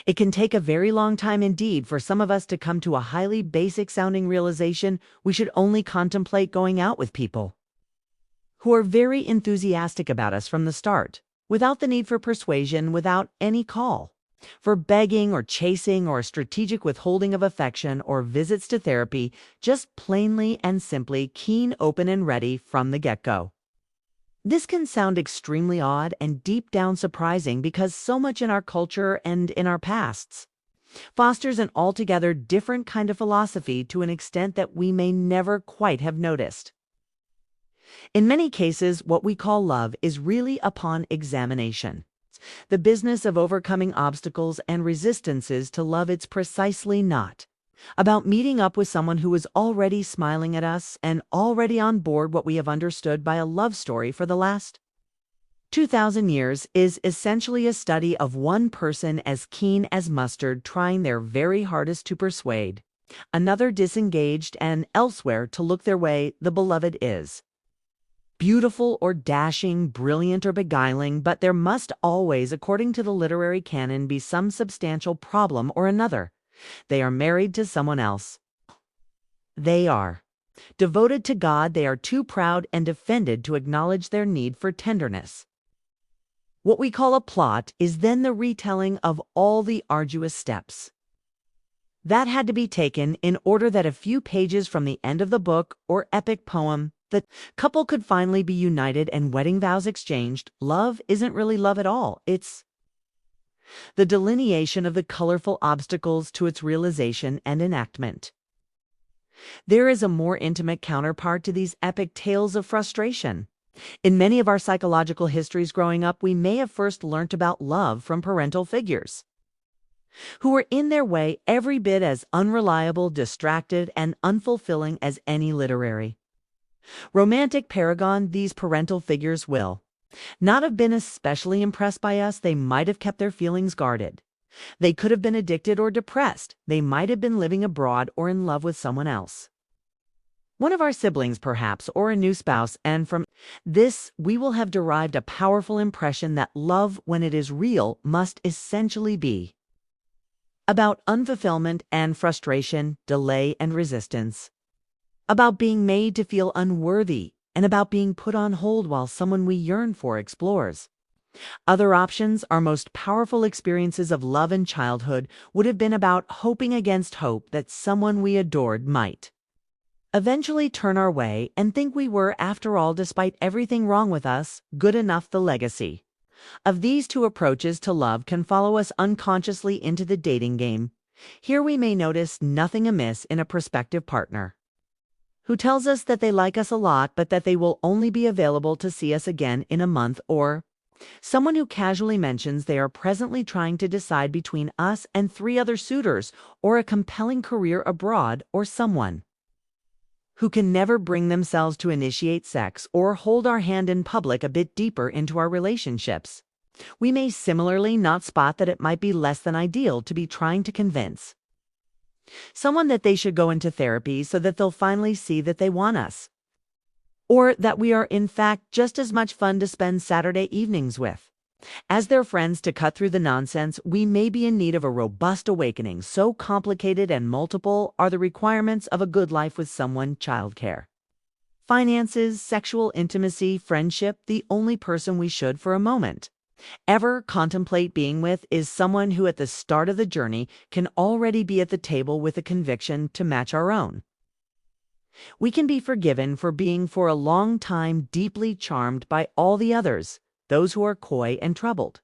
It can take a very long time indeed for some of us to come to a highly basic sounding realization we should only contemplate going out with people who are very enthusiastic about us from the start, without the need for persuasion, without any call for begging or chasing or a strategic withholding of affection or visits to therapy, just plainly and simply keen, open, and ready from the get-go. This can sound extremely odd and deep down surprising because so much in our culture and in our pasts fosters an altogether different kind of philosophy to an extent that we may never quite have noticed. In many cases, what we call love is really, upon examination, the business of overcoming obstacles and resistances to love. It's precisely not about meeting up with someone who is already smiling at us and already on board. What we have understood by a love story for the last 2,000 years is essentially a study of one person as keen as mustard trying their very hardest to persuade another disengaged and elsewhere to look their way. The beloved is beautiful or dashing, brilliant or beguiling, but there must always, according to the literary canon, be some substantial problem or another. They are married to someone else. They are devoted to God. They are too proud and offended to acknowledge their need for tenderness. What we call a plot is then the retelling of all the arduous steps that had to be taken in order that a few pages from the end of the book or epic poem, the couple could finally be united and wedding vows exchanged. Love isn't really love at all. It's the delineation of the colorful obstacles to its realization and enactment. There is a more intimate counterpart to these epic tales of frustration. In many of our psychological histories growing up, we may have first learnt about love from parental figures who were in their way every bit as unreliable, distracted, and unfulfilling as any literary romantic paragon. These parental figures will not have been especially impressed by us. They might have kept their feelings guarded. They could have been addicted or depressed. They might have been living abroad or in love with someone else, one of our siblings perhaps, or a new spouse, and from this we will have derived a powerful impression that love, when it is real, must essentially be about unfulfillment and frustration, delay and resistance, about being made to feel unworthy, and about being put on hold while someone we yearn for explores other options. Our most powerful experiences of love in childhood would have been about hoping against hope that someone we adored might eventually turn our way and think we were, after all, despite everything wrong with us, good enough. The legacy of these two approaches to love can follow us unconsciously into the dating game. Here we may notice nothing amiss in a prospective partner who tells us that they like us a lot, but that they will only be available to see us again in a month, or someone who casually mentions they are presently trying to decide between us and 3 other suitors, or a compelling career abroad, or someone who can never bring themselves to initiate sex or hold our hand in public a bit deeper into our relationships. We may similarly not spot that it might be less than ideal to be trying to convince someone that they should go into therapy so that they'll finally see that they want us, or that we are in fact just as much fun to spend Saturday evenings with as their friends. To cut through the nonsense, we may be in need of a robust awakening. So complicated and multiple are the requirements of a good life with someone: childcare, finances, sexual intimacy, friendship. The only person we should, for a moment, ever contemplate being with is someone who at the start of the journey can already be at the table with a conviction to match our own. We can be forgiven for being for a long time deeply charmed by all the others, those who are coy and troubled,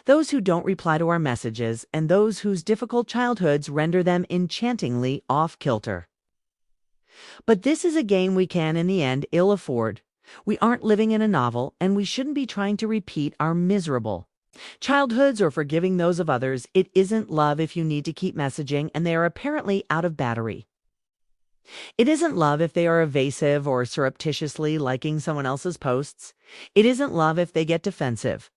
those who don't reply to our messages, and those whose difficult childhoods render them enchantingly off-kilter. But this is a game we can, in the end, ill afford. We aren't living in a novel, and we shouldn't be trying to repeat our miserable childhoods or forgiving those of others. It isn't love if you need to keep messaging and they are apparently out of battery. It isn't love if they are evasive or surreptitiously liking someone else's posts. It isn't love if they get defensive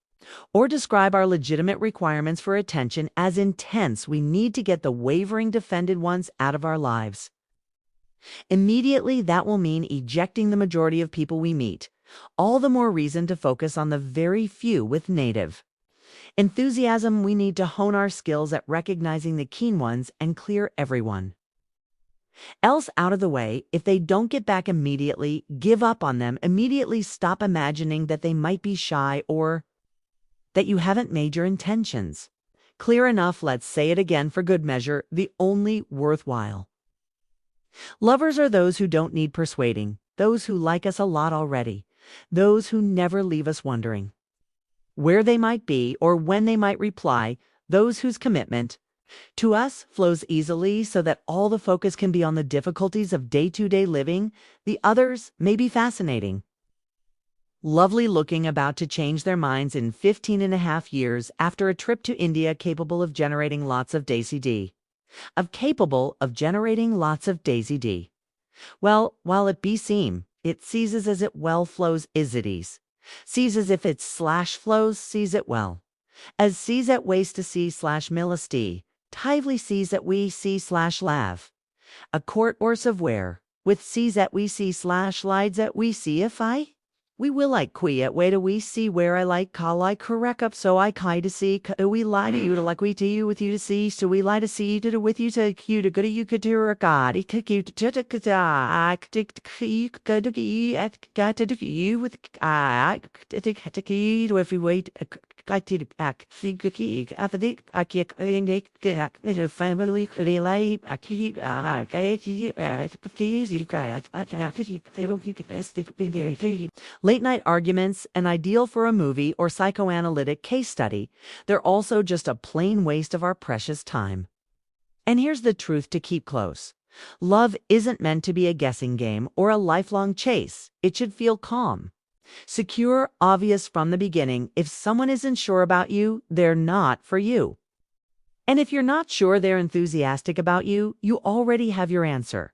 or describe our legitimate requirements for attention as intense. We need to get the wavering defended ones out of our lives. Immediately, that will mean ejecting the majority of people we meet. All the more reason to focus on the very few with native Enthusiasm, we need to hone our skills at recognizing the keen ones and clear everyone else out of the way. If they don't get back immediately, give up on them. Immediately stop imagining that they might be shy or that you haven't made your intentions clear enough. Let's say it again for good measure. The only worthwhile lovers are those who don't need persuading, those who like us a lot already, those who never leave us wondering where they might be or when they might reply, those whose commitment to us flows easily so that all the focus can be on the difficulties of day-to-day living. The others may be fascinating, lovely looking, about to change their minds in 15 and a half years after a trip to India, capable of generating lots of Daisy D. Well, while it be seem, it seizes as it well flows is it ease. Sees as if its slash flows, sees it well. As sees at waste to see slash millisty, tively sees at we see slash lav. A court or where, with sees at we see slash lides at we see if I? We will like qui at way to we see where I like call I correct up so I kai to see we lie to you to like we to you with you to see so we lie to see to with you to you to go to you could do a god I could you to I could go to you at got to you with I to you if we wait I did back think after the I can't family relay I keep late night arguments, an ideal for a movie or psychoanalytic case study. They're also just a plain waste of our precious time. And here's the truth to keep close. Love isn't meant to be a guessing game or a lifelong chase. It should feel calm, secure, obvious from the beginning. If someone isn't sure about you, they're not for you. And if you're not sure they're enthusiastic about you, you already have your answer.